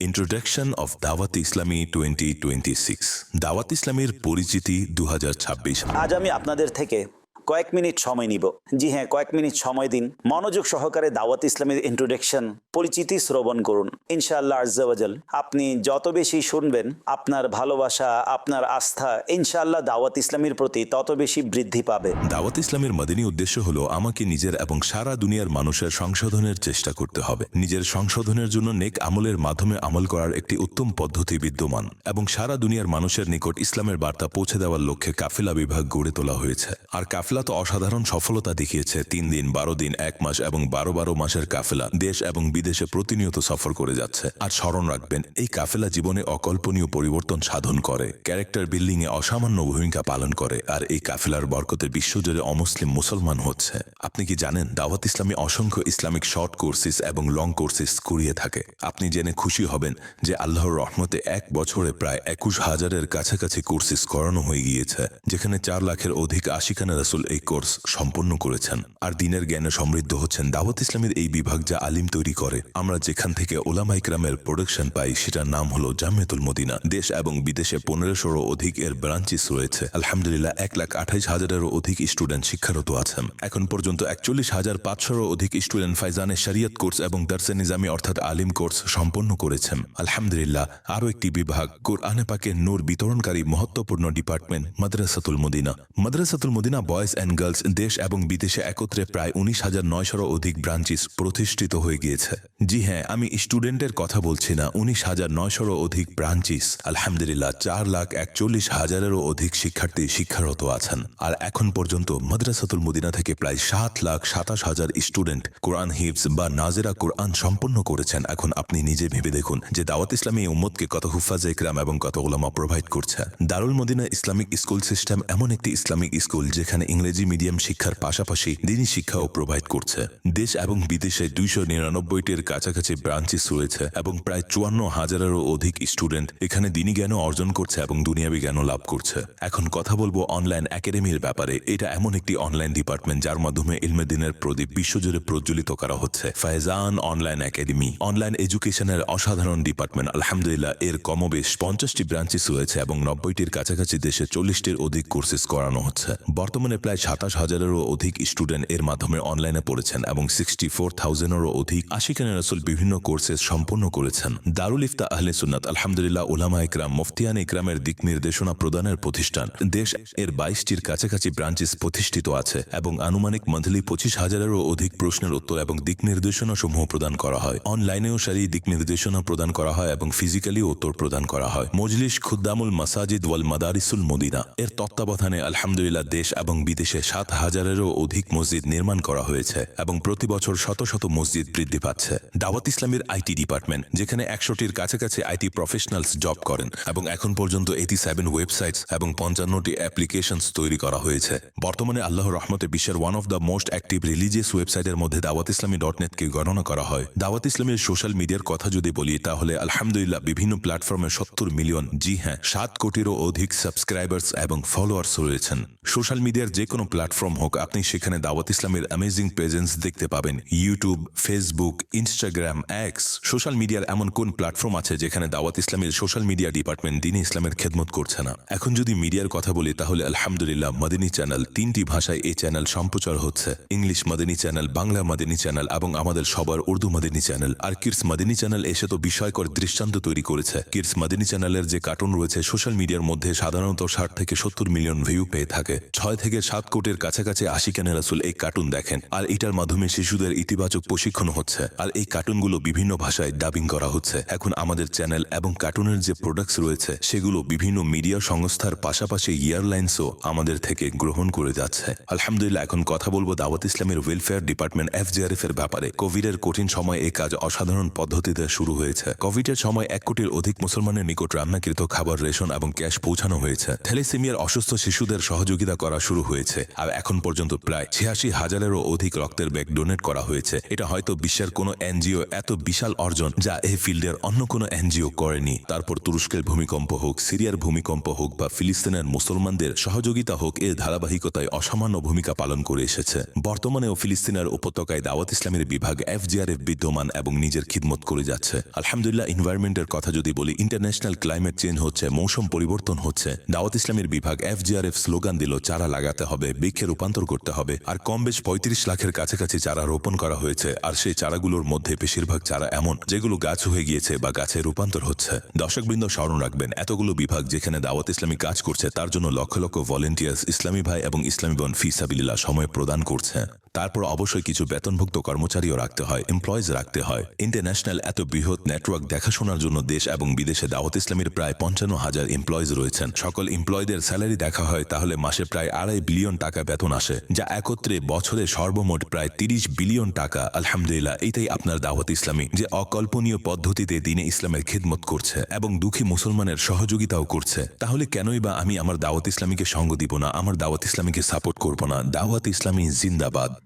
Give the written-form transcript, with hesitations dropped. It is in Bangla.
ইন্ট্রোডাকশন অফ দাওয়াত ইসলামী 2026 দাওয়াত ইসলামীর পরিচিতি 2026। আজ আমি আপনাদের থেকে কয়েক মিনিট সময় নিব। জি হ্যাঁ, কয়েক মিনিট সময় দিন, মনোযোগ সহকারে দাওয়াত ইসলামের ইন্ট্রোডাকশন পরিচিতি শ্রবণ করুন। ইনশাআল্লাহ আজ্জা ওয়াজাল আপনি যত বেশি শুনবেন, আপনার ভালোবাসা, আপনার আস্থা ইনশাআল্লাহ দাওয়াত ইসলামের প্রতি তত বেশি বৃদ্ধি পাবে। দাওয়াত ইসলামের মদিনী উদ্দেশ্য হলো আমাকে নিজের এবং সারা দুনিয়ার মানুষের সংশোধনের চেষ্টা করতে হবে। নিজের সংশোধনের জন্য নেক আমলের মাধ্যমে আমল করার একটি উত্তম পদ্ধতি বিদ্যমান এবং সারা দুনিয়ার মানুষের নিকট ইসলামের বার্তা পৌঁছে দেওয়ার লক্ষ্যে কাফেলা বিভাগ গড়ে তোলা হয়েছে। আর কাফেলা তো অসাধারণ সফলতা দেখিয়েছে। 3 দিন, 12 দিন, 1 মাস এবং 12 মাসের কাফেলা দেশ এবং বিদেশে প্রতিনিয়ত সফর করে যাচ্ছে। আর স্মরণ রাখবেন, এই কাফেলা জীবনে অকল্পনীয় পরিবর্তন সাধন করে, ক্যারেক্টার বিল্ডিং এ অসামান্য ভূমিকা পালন করে। আর এই কাফেলার বরকতে বিশ্বজুড়ে অমুসলিম মুসলমান হচ্ছে। আপনি কি জানেন দাওয়াত ইসলামী অসংখ্য ইসলামিক শর্ট কোর্সেস এবং লং কোর্সেস করিয়ে থাকে? আপনি জেনে খুশি হবেন যে আল্লাহর রহমতে 1 বছরে প্রায় 21,000-এর কাছাকাছি কোর্সেস করানো হয়ে গিয়েছে, যেখানে 4 লাখের অধিক আশিকানা রাসূল এই কোর্স সম্পন্ন করেছেন। আর দিনের জ্ঞানে সমৃদ্ধ হচ্ছেন। দাওয়াত ইসলামের এই বিভাগ যা আলিম তৈরি করে, আমরা যেখান থেকে ওলামা ইকরামের প্রোডাকশন পাই সেটার নাম হলো জামিয়াতুল মদিনা। দেশ এবং বিদেশে 1500-এরও অধিক এর ব্রাঞ্চেস রয়েছে। আলহামদুলিল্লাহ 1,28,000-এরও অধিক স্টুডেন্ট শিক্ষারত আছেন। এখন পর্যন্ত 41,500-এরও অধিক স্টুডেন্ট ফাইজানে শরিয়ত কোর্স এবং দারসে নিজামি অর্থাৎ আলিম কোর্স সম্পন্ন করেছেন। আলহামদুলিল্লাহ আরও একটি বিভাগ, কোরআনে পাকের নূর বিতরণকারী মহত্বপূর্ণ department Madrasatul Madina. Madrasatul Madina boys and girls দেশ এবং বিদেশে একত্রে প্রায় 19,900-এরও অধিক ব্রাঞ্চেস প্রতিষ্ঠিত হয়ে গিয়েছে। জি হ্যাঁ, আমি স্টুডেন্টের কথা বলছি না, 19,900-এরও অধিক ব্রাঞ্চেস। আলহামদুলিল্লাহ 4,41,000-এরও অধিক শিক্ষার্থী শিক্ষারত আছেন। আর এখন পর্যন্ত মাদ্রাসাতুল মদিনা থেকে প্রায় 7,27,000 স্টুডেন্ট কোরআন হিফজ বা নাজেরা কোরআন সম্পন্ন করেছেন। এখন আপনি নিজে ভেবে দেখুন যে দাওয়াত ইসলামী উম্মতকে কত হুফাজে ইকরাম এবং কত উলামা প্রোভাইড করছে। দারুল মদিনা ইসলামিক স্কুল সিস্টেম এমন একটি ইসলামিক স্কুল যেখানে ইংরেজি মিডিয়াম শিক্ষার পাশাপাশি দিনী শিক্ষাও প্রোভাইড করছে। দেশ এবং বিদেশে 299-টির কাছাকাছি ব্রাঞ্চেস রয়েছে এবং প্রায় 54,000-এরও অধিক স্টুডেন্ট এখানে দিনী জ্ঞানও অর্জন করছে এবং দুনিয়াবী জ্ঞানও লাভ করছে। এখন কথা বলবো অনলাইন একাডেমির ব্যাপারে। এটা এমন একটি অনলাইন ডিপার্টমেন্ট যার মাধ্যমে ইলমে দ্বীনের প্রদীপ বিশ্বজুড়ে প্রজ্বলিত করা হচ্ছে। ফায়জান অনলাইন একাডেমি অনলাইন এডুকেশনের অসাধারণ ডিপার্টমেন্ট। আলহামদুলিল্লাহ এর কমবেশ 50টি ব্রাঞ্চেস রয়েছে এবং 90-টির কাছাকাছি দেশে 40-টির অধিক কোর্সেস করানো হচ্ছে। বর্তমানে প্রায় 27,000-এরও অধিক স্টুডেন্ট এর মাধ্যমে অনলাইনে পড়েছেন এবং 64,000-এরও অধিক আশিকানে রাসূল বিভিন্ন কোর্সেস সম্পন্ন করেছেন। দারুল ইফতা আহলে সুন্নাত আলহামদুলিল্লাহ উলামা ইকরাম মুফতিয়ান ইকরামের দিক নির্দেশনা প্রদানের প্রতিষ্ঠান। দেশ এর 22-টির কাছাকাছি ব্রাঞ্চেস প্রতিষ্ঠিত আছে এবং আনুমানিক মান্থলি 25,000-এরও অধিক প্রশ্নের উত্তর এবং দিক নির্দেশনা সমূহ প্রদান করা হয়। অনলাইনেও সারি দিক নির্দেশনা প্রদান করা হয় এবং ফিজিক্যালি উত্তর প্রদান করা হয়। মজলিস খুদ্দামুল মাসাজিদ ওয়াল মাদারিসুল মদিনা এর তত্ত্বাবধানে আলহামদুলিল্লাহ দেশ এবং বিদেশে 7,000-এরও অধিক মসজিদ নির্মাণ করা হয়েছে এবং প্রতি বছর শত শত মসজিদ বৃদ্ধি পাচ্ছে। দাওয়াত ইসলামের আইটি ডিপার্টমেন্ট যেখানে 100-টির কাছাকাছি আইটি প্রফেশনালস জব করেন এবং এখন পর্যন্ত 87 ওয়েবসাইটস এবং 55টি অ্যাপ্লিকেশনস তৈরি করা হয়েছে। বর্তমানে আল্লাহর রহমতে বিশ্বের one of the most active religious ওয়েবসাইটের মধ্যে দাওয়াত ইসলামী .net-কে গণনা করা হয়। দাওয়াত ইসলামের সোশ্যাল মিডিয়ার কথা যদি বলি তাহলে আলহামদুলিল্লাহ বিভিন্ন প্ল্যাটফর্মে 70 মিলিয়ন, জি হ্যাঁ 7 কোটিরও অধিক সাবস্ক্রাইবার্স এবং ফলোয়ার্স রয়েছেন। সোশ্যাল মিডিয়ার যে কোনো প্ল্যাটফর্ম হোক, আপনি সেখানে দাওয়াত ইসলামের অ্যামেজিং প্রেজেন্স দেখতে পাবেন। YouTube, Facebook, Instagram, x, social মিডিয়ার এমন কোন প্ল্যাটফর্ম আছে যেখানে দাওয়াত ইসলামের সোশ্যাল মিডিয়া ডিপার্টমেন্ট দ্বীনে ইসলামের খেদমত করছে না? এখন যদি মিডিয়ার কথা বলি তাহলে আলহামদুলিল্লাহ মাদিনী চ্যানেল 3টি ভাষায় এই চ্যানেল সম্প্রচার হচ্ছে। ইংলিশ মাদিনী চ্যানেল, বাংলা মাদিনী চ্যানেল এবং আমাদের সবার উর্দু মাদিনী চ্যানেল। আর কিডস মাদিনী চ্যানেল এসে তো বিস্ময়কর দৃষ্টান্ত তৈরি করেছে। কিডস মাদিনী চ্যানেলের যে কার্টুন রয়েছে সোশ্যাল মিডিয়ার মধ্যে সাধারণত 60 থেকে 70 মিলিয়ন ভিউ পেয়ে থাকে। 6 থেকে 7 কোটির কাছাকাছি আশিকানে রাসূল এই কার্টুন দেখেন। আর এটার মাধ্যমে শিশুদের ইতিবাচক প্রশিক্ষণ হচ্ছে। আর এই কার্টুনগুলো বিভিন্ন ভাষায় ডাবিং করা হচ্ছে। এখন আমাদের চ্যানেল এবং কার্টুনের যে প্রোডাক্টস রয়েছে সেগুলো বিভিন্ন মিডিয়া সংস্থার পাশাপাশি এয়ারলাইন্সও আমাদের থেকে গ্রহণ করে যাচ্ছে। আলহামদুলিল্লাহ এখন কথা বলবো দাওয়াত ইসলামের ওয়েলফেয়ার ডিপার্টমেন্ট FJRF এর ব্যাপারে। কোভিডের কঠিন সময় এই কাজ অসাধারণ পদ্ধতিতে শুরু হয়েছে। কোভিডের সময় 1 কোটির অধিক মুসলমানের নিকট রান্নাকৃত খাবার, রেশন এবং ক্যাশ পৌঁছানো হয়েছে। থ্যালাসেমিয়ার অসুস্থ শিশুদের সহযোগিতা করা শুরু হয়েছে। হয়েছে আর এখন পর্যন্ত প্রায় ৮৬,০০০-এরও অধিক রক্তের ব্যাগ ডোনেট করা হয়েছে। এটা হয়তো বিশ্বের কোনো এনজিও এত বিশাল অর্জন যা এই ফিল্ডের অন্য কোনো এনজিও করেনি। তারপর তুরস্কের ভূমিকম্প হোক, সিরিয়ার ভূমিকম্প হোক বা ফিলিস্তিনের মুসলমানদের সহযোগিতা হোক, এর ধারাবাহিকতায় অসামান্য ভূমিকা পালন করে এসেছে। বর্তমানেও ফিলিস্তিনের উপত্যকায় দাওয়াত ইসলামের বিভাগ FGRF বিদ্যমান এবং নিজের খিদমত করে যাচ্ছে। আলহামদুলিল্লাহ। এনভায়রনমেন্টের কথা যদি বলি, ইন্টারন্যাশনাল ক্লাইমেট চেঞ্জ হচ্ছে, মৌসুম পরিবর্তন হচ্ছে। দাওয়াত ইসলামের বিভাগ FGRF স্লোগান দিল, চারা লাগাতে হবে, বৃক্ষে রূপান্তর করতে হবে। আর কম বেশ ৩৫ লাখের কাছাকাছি চারা রোপণ করা হয়েছে। আর সেই চারাগুলোর মধ্যে বেশিরভাগ চারা এমন যেগুলো গাছ হয়ে গিয়েছে বা গাছে রূপান্তর হচ্ছে। দর্শকবৃন্দ, স্মরণ রাখবেন, এতগুলো বিভাগ যেখানে দাওয়াত ইসলামী কাজ করছে তার জন্য লক্ষ লক্ষ ভলেন্টিয়ার্স, ইসলামী ভাই এবং ইসলামী বোন ফি সাবিলিল্লাহ সময় প্রদান করছে। তারপর অবশ্যই কিছু বেতনভুক্ত কর্মচারীও রাখতে হয়, এমপ্লয়িজ রাখতে হয়। ইন্টারন্যাশনাল এত বৃহৎ নেটওয়ার্ক দেখাশোনার জন্য দেশ এবং বিদেশে দাওয়াত ইসলামীর প্রায় ৫৫,০০০ এমপ্লয়িজ রয়েছেন। সকল এমপ্লয়ীদের স্যালারি দেখা হয়, তাহলে মাসে প্রায় ২.৫ বিলিয়ন টাকা বেতন আসে, যা একত্রে বছরে সর্বমোট প্রায় ৩০ বিলিয়ন টাকা। আলহামদুলিল্লাহ, এটাই আপনার দাওয়াত ইসলামী, যে অকল্পনীয় পদ্ধতিতে দ্বীনে ইসলামের খিদমত করছে এবং দুঃখী মুসলমানের সহযোগিতাও করছে। তাহলে কেনই বা আমি আমার দাওয়াত ইসলামীকে সঙ্গ দিব না, আমার দাওয়াত ইসলামীকে সাপোর্ট করব না? দাওয়াত ইসলামী জিন্দাবাদ।